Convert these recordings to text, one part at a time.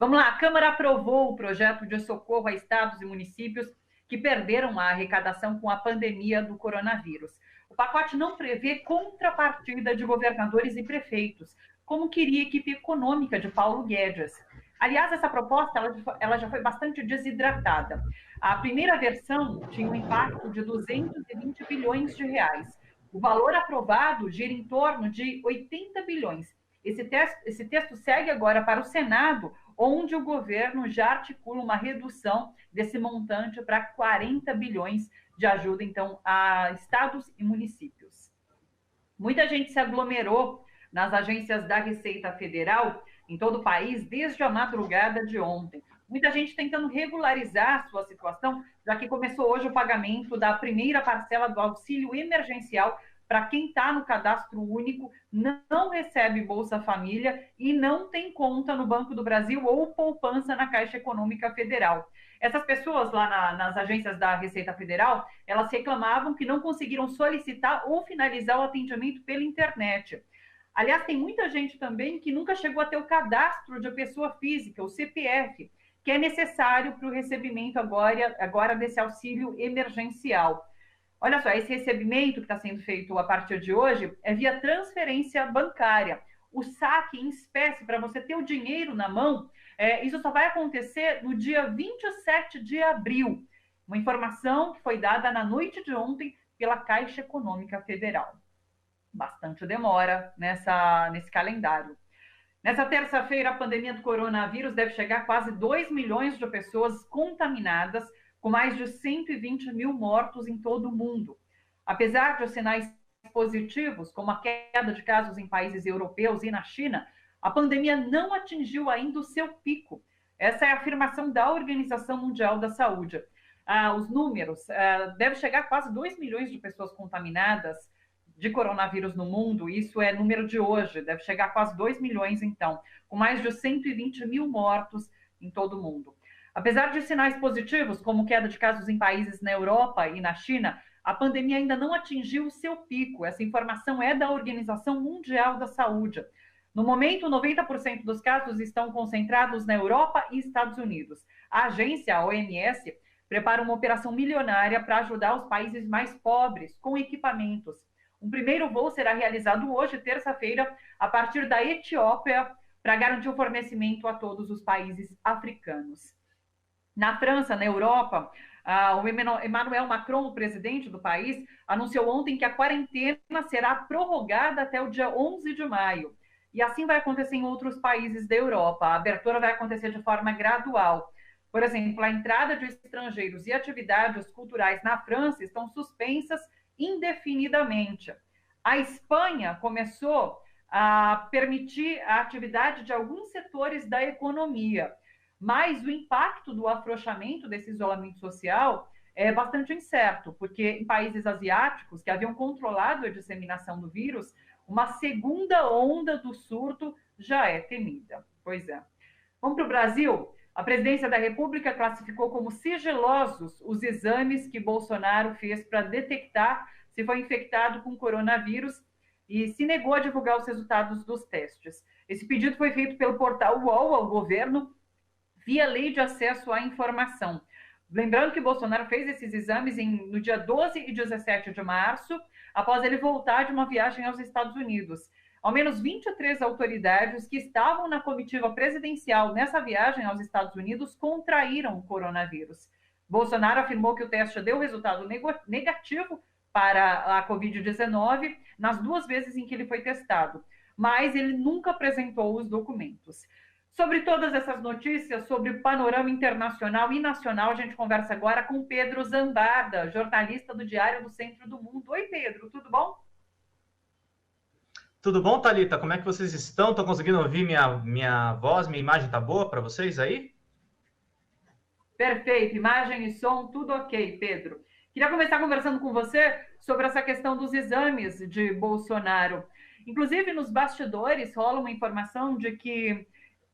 Vamos lá, a Câmara aprovou o projeto de socorro a estados e municípios que perderam a arrecadação com a pandemia do coronavírus. O pacote não prevê contrapartida de governadores e prefeitos, como queria a equipe econômica de Paulo Guedes. Aliás, essa proposta ela já foi bastante desidratada. A primeira versão tinha um impacto de 220 bilhões de reais. O valor aprovado gira em torno de 80 bilhões. Esse texto segue agora para o Senado, onde o governo já articula uma redução desse montante para 40 bilhões de ajuda, então, a estados e municípios. Muita gente se aglomerou nas agências da Receita Federal em todo o país desde a madrugada de ontem. Muita gente tentando regularizar a sua situação, já que começou hoje o pagamento da primeira parcela do auxílio emergencial para quem está no cadastro único, não recebe Bolsa Família e não tem conta no Banco do Brasil ou poupança na Caixa Econômica Federal. Essas pessoas lá nas agências da Receita Federal, elas reclamavam que não conseguiram solicitar ou finalizar o atendimento pela internet. Aliás, tem muita gente também que nunca chegou a ter o cadastro de pessoa física, o CPF, que é necessário para o recebimento agora desse auxílio emergencial. Olha só, esse recebimento que está sendo feito a partir de hoje é via transferência bancária. O saque em espécie, para você ter o dinheiro na mão, isso só vai acontecer no dia 27 de abril. Uma informação que foi dada na noite de ontem pela Caixa Econômica Federal. Bastante demora nesse calendário. Nessa terça-feira, a pandemia do coronavírus deve chegar a quase 2 milhões de pessoas contaminadas, com mais de 120 mil mortos em todo o mundo. Apesar de sinais positivos, como a queda de casos em países europeus e na China, a pandemia não atingiu ainda o seu pico. Essa é a afirmação da Organização Mundial da Saúde. Os números devem chegar a quase 2 milhões de pessoas contaminadas de coronavírus no mundo, isso é número de hoje, deve chegar a quase 2 milhões, então, com mais de 120 mil mortos em todo o mundo. Apesar de sinais positivos, como queda de casos em países na Europa e na China, a pandemia ainda não atingiu o seu pico. Essa informação é da Organização Mundial da Saúde. No momento, 90% dos casos estão concentrados na Europa e Estados Unidos. A agência, a OMS, prepara uma operação milionária para ajudar os países mais pobres com equipamentos. Um primeiro voo será realizado hoje, terça-feira, a partir da Etiópia, para garantir o fornecimento a todos os países africanos. Na França, na Europa, o Emmanuel Macron, o presidente do país, anunciou ontem que a quarentena será prorrogada até o dia 11 de maio. E assim vai acontecer em outros países da Europa. A abertura vai acontecer de forma gradual. Por exemplo, a entrada de estrangeiros e atividades culturais na França estão suspensas indefinidamente. A Espanha começou a permitir a atividade de alguns setores da economia, mas o impacto do afrouxamento desse isolamento social é bastante incerto, porque em países asiáticos que haviam controlado a disseminação do vírus, uma segunda onda do surto já é temida. Pois é. Vamos para o Brasil? A presidência da República classificou como sigilosos os exames que Bolsonaro fez para detectar se foi infectado com coronavírus e se negou a divulgar os resultados dos testes. Esse pedido foi feito pelo portal UOL ao governo via Lei de Acesso à Informação. Lembrando que Bolsonaro fez esses exames no dia 12 e 17 de março, após ele voltar de uma viagem aos Estados Unidos. Ao menos 23 autoridades que estavam na comitiva presidencial nessa viagem aos Estados Unidos contraíram o coronavírus. Bolsonaro afirmou que o teste deu resultado negativo para a Covid-19 nas 2 vezes em que ele foi testado, mas ele nunca apresentou os documentos. Sobre todas essas notícias, sobre o panorama internacional e nacional, a gente conversa agora com Pedro Zambarda, jornalista do Diário do Centro do Mundo. Oi, Pedro, tudo bom? Tudo bom, Thalita? Como é que vocês estão? Estão conseguindo ouvir minha voz? Minha imagem tá boa para vocês aí? Perfeito, imagem e som, tudo ok, Pedro. Queria começar conversando com você sobre essa questão dos exames de Bolsonaro. Inclusive, nos bastidores rola uma informação de que,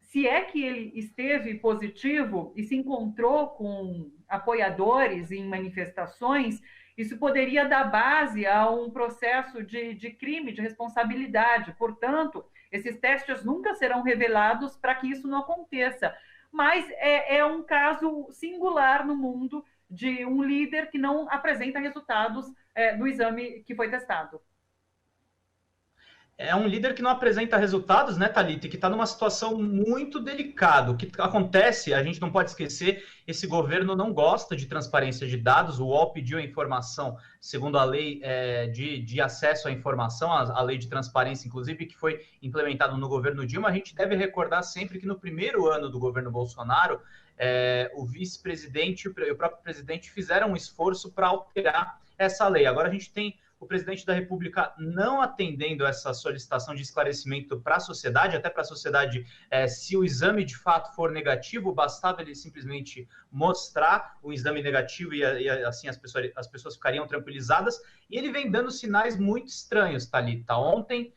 se é que ele esteve positivo e se encontrou com apoiadores em manifestações, isso poderia dar base a um processo de crime, de responsabilidade. Portanto, esses testes nunca serão revelados para que isso não aconteça. mas é um caso singular no mundo de um líder que não apresenta resultados do exame que foi testado. É um líder que não apresenta resultados, né, Thalita, e que está numa situação muito delicada. O que acontece, a gente não pode esquecer, esse governo não gosta de transparência de dados, o UOL pediu a informação, segundo a lei de acesso à informação, a lei de transparência, inclusive, que foi implementada no governo Dilma. A gente deve recordar sempre que no primeiro ano do governo Bolsonaro, o vice-presidente e o próprio presidente fizeram um esforço para alterar essa lei. Agora a gente tem o presidente da República não atendendo essa solicitação de esclarecimento para a sociedade, até para a sociedade, se o exame de fato for negativo, bastava ele simplesmente mostrar o exame negativo e assim as pessoas ficariam tranquilizadas, e ele vem dando sinais muito estranhos, Thalita. Ontem,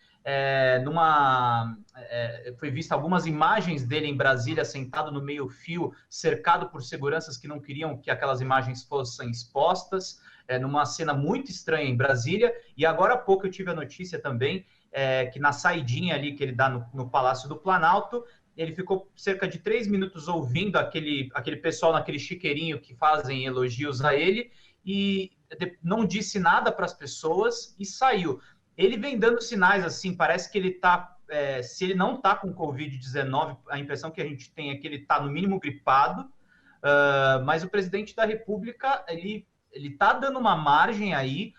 foi vista algumas imagens dele em Brasília, sentado no meio-fio, cercado por seguranças que não queriam que aquelas imagens fossem expostas, numa cena muito estranha em Brasília. E agora há pouco eu tive a notícia também que na saidinha ali que ele dá no Palácio do Planalto, ele ficou cerca de 3 minutos ouvindo aquele pessoal naquele chiqueirinho que fazem elogios a ele, e não disse nada para as pessoas e saiu. Ele vem dando sinais, assim, parece que ele está, se ele não está com Covid-19, a impressão que a gente tem é que ele está, no mínimo, gripado, mas o presidente da República, ele está dando uma margem aí,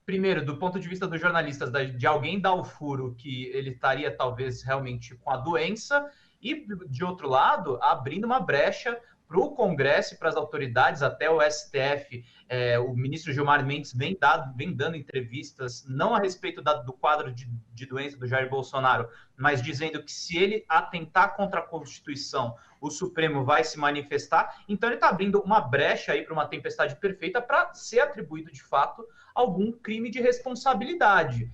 primeiro, do ponto de vista dos jornalistas, de alguém dar o furo que ele estaria, talvez, realmente com a doença, e, de outro lado, abrindo uma brecha para o Congresso e para as autoridades, até o STF. O ministro Gilmar Mendes vem dando entrevistas, não a respeito do quadro de doença do Jair Bolsonaro, mas dizendo que se ele atentar contra a Constituição, o Supremo vai se manifestar. Então ele está abrindo uma brecha aí para uma tempestade perfeita para ser atribuído, de fato, algum crime de responsabilidade.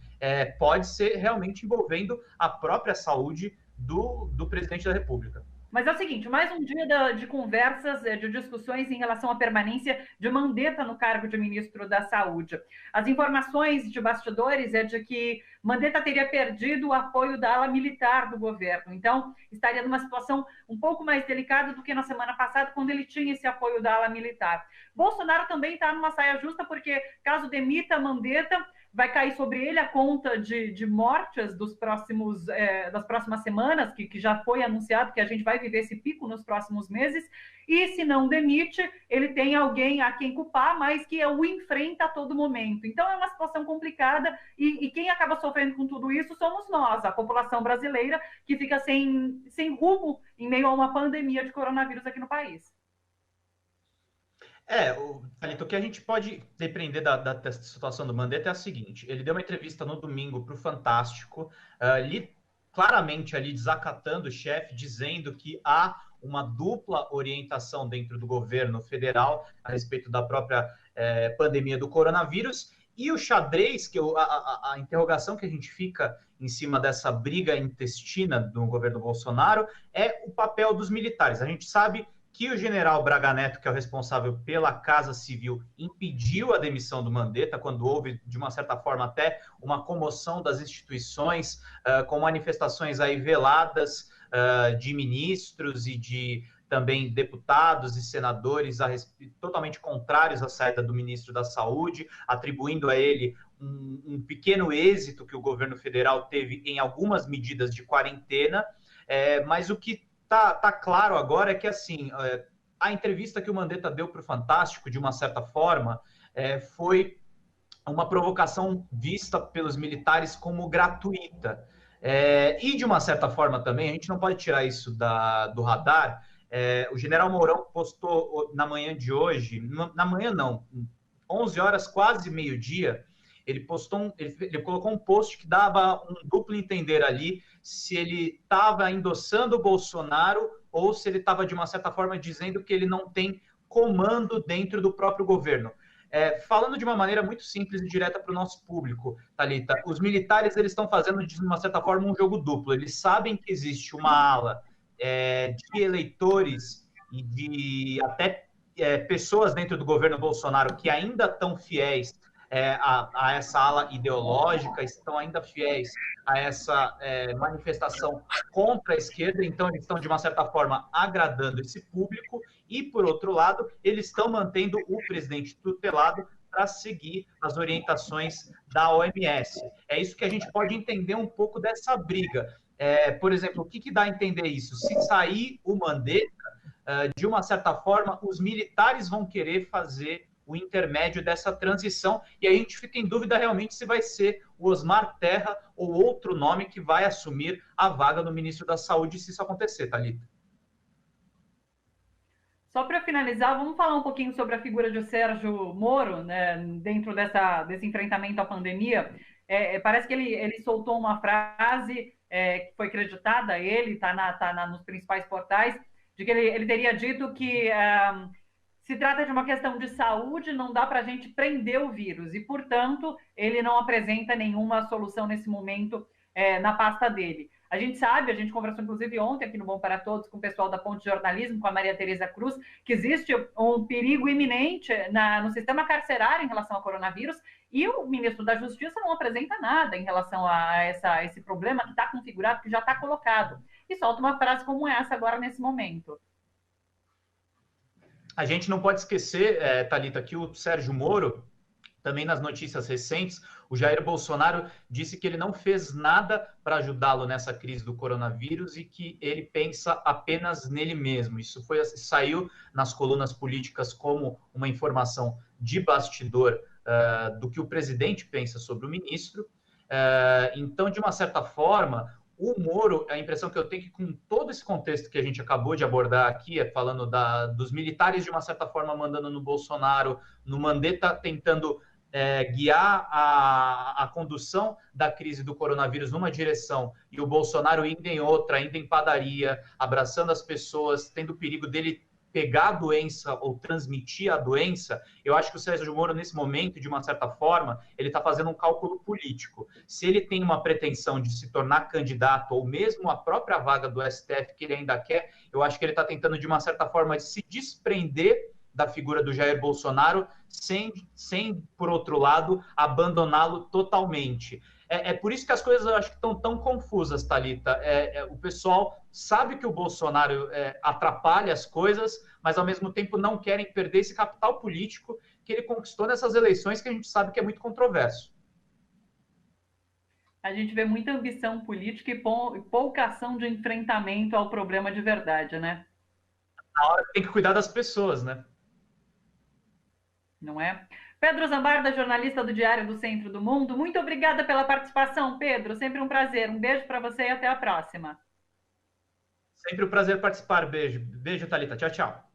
Pode ser realmente envolvendo a própria saúde do presidente da República. Mas é o seguinte, mais um dia de conversas, de discussões em relação à permanência de Mandetta no cargo de ministro da Saúde. As informações de bastidores é de que Mandetta teria perdido o apoio da ala militar do governo. Então, estaria numa situação um pouco mais delicada do que na semana passada, quando ele tinha esse apoio da ala militar. Bolsonaro também está numa saia justa, porque caso demita Mandetta, vai cair sobre ele a conta de mortes das próximas semanas, que já foi anunciado que a gente vai viver esse pico nos próximos meses, e se não demite, ele tem alguém a quem culpar, mas que o enfrenta a todo momento. Então é uma situação complicada, e quem acaba sofrendo com tudo isso somos nós, a população brasileira, que fica sem rumo em meio a uma pandemia de coronavírus aqui no país. Thalita, o que a gente pode depender da situação do Mandetta é a seguinte: ele deu uma entrevista no domingo para o Fantástico, claramente ali desacatando o chefe, dizendo que há uma dupla orientação dentro do governo federal a respeito da própria pandemia do coronavírus. E o xadrez, a interrogação que a gente fica em cima dessa briga intestina do governo Bolsonaro, é o papel dos militares. A gente sabe que o general Braga Neto, que é o responsável pela Casa Civil, impediu a demissão do Mandetta, quando houve, de uma certa forma, até uma comoção das instituições, com manifestações aí veladas de ministros e de também deputados e senadores totalmente contrários à saída do ministro da Saúde, atribuindo a ele um pequeno êxito que o governo federal teve em algumas medidas de quarentena, mas o que tá claro agora é que, assim, a entrevista que o Mandetta deu para o Fantástico, de uma certa forma, foi uma provocação vista pelos militares como gratuita. E, de uma certa forma, também, a gente não pode tirar isso do radar. O general Mourão postou na manhã de hoje, na manhã não, 11 horas, quase meio-dia, ele colocou um post que dava um duplo entender ali, se ele estava endossando o Bolsonaro ou se ele estava, de uma certa forma, dizendo que ele não tem comando dentro do próprio governo. Falando de uma maneira muito simples e direta para o nosso público, Thalita, os militares eles estão fazendo, de uma certa forma, um jogo duplo. Eles sabem que existe uma ala de eleitores e de até pessoas dentro do governo Bolsonaro que ainda estão fiéis a essa ala ideológica, estão ainda fiéis a essa manifestação contra a esquerda, então eles estão, de uma certa forma, agradando esse público, e, por outro lado, eles estão mantendo o presidente tutelado para seguir as orientações da OMS. É isso que a gente pode entender um pouco dessa briga. Por exemplo, o que dá a entender isso? Se sair o Mandetta, de uma certa forma, os militares vão querer fazer o intermédio dessa transição, e a gente fica em dúvida realmente se vai ser o Osmar Terra ou outro nome que vai assumir a vaga do ministro da Saúde, se isso acontecer, Thalita. Só para finalizar, vamos falar um pouquinho sobre a figura de Sérgio Moro, né, dentro desse enfrentamento à pandemia. Parece que ele soltou uma frase que foi creditada a ele, está nos principais portais, de que ele teria dito que se trata de uma questão de saúde, não dá para a gente prender o vírus, e, portanto, ele não apresenta nenhuma solução nesse momento na pasta dele. A gente sabe, a gente conversou inclusive ontem aqui no Bom para Todos com o pessoal da Ponte de Jornalismo, com a Maria Tereza Cruz, que existe um perigo iminente no sistema carcerário em relação ao coronavírus, e o ministro da Justiça não apresenta nada em relação a esse problema que está configurado, que já está colocado. E solta uma frase como essa agora nesse momento. A gente não pode esquecer, Thalita, que o Sérgio Moro, também nas notícias recentes, o Jair Bolsonaro disse que ele não fez nada para ajudá-lo nessa crise do coronavírus e que ele pensa apenas nele mesmo. Isso saiu nas colunas políticas como uma informação de bastidor do que o presidente pensa sobre o ministro. Então, de uma certa forma, o Moro, a impressão que eu tenho é que, com todo esse contexto que a gente acabou de abordar aqui, falando dos militares, de uma certa forma, mandando no Bolsonaro, no Mandetta tentando guiar a condução da crise do coronavírus numa direção e o Bolsonaro indo em outra, indo em padaria, abraçando as pessoas, tendo o perigo dele pegar a doença ou transmitir a doença. Eu acho que o Sérgio Moro, nesse momento, de uma certa forma, ele está fazendo um cálculo político. Se ele tem uma pretensão de se tornar candidato, ou mesmo a própria vaga do STF que ele ainda quer, eu acho que ele está tentando, de uma certa forma, se desprender da figura do Jair Bolsonaro, sem por outro lado, abandoná-lo totalmente. Por isso que as coisas, eu acho que estão tão confusas, Thalita. O pessoal sabe que o Bolsonaro atrapalha as coisas, mas, ao mesmo tempo, não querem perder esse capital político que ele conquistou nessas eleições, que a gente sabe que é muito controverso. A gente vê muita ambição política e pouca ação de enfrentamento ao problema de verdade, né? Na hora tem que cuidar das pessoas, né? Não é? Pedro Zambarda, jornalista do Diário do Centro do Mundo, muito obrigada pela participação, Pedro. Sempre um prazer. Um beijo para você e até a próxima. Sempre um prazer participar. Beijo. Beijo, Thalita. Tchau, tchau.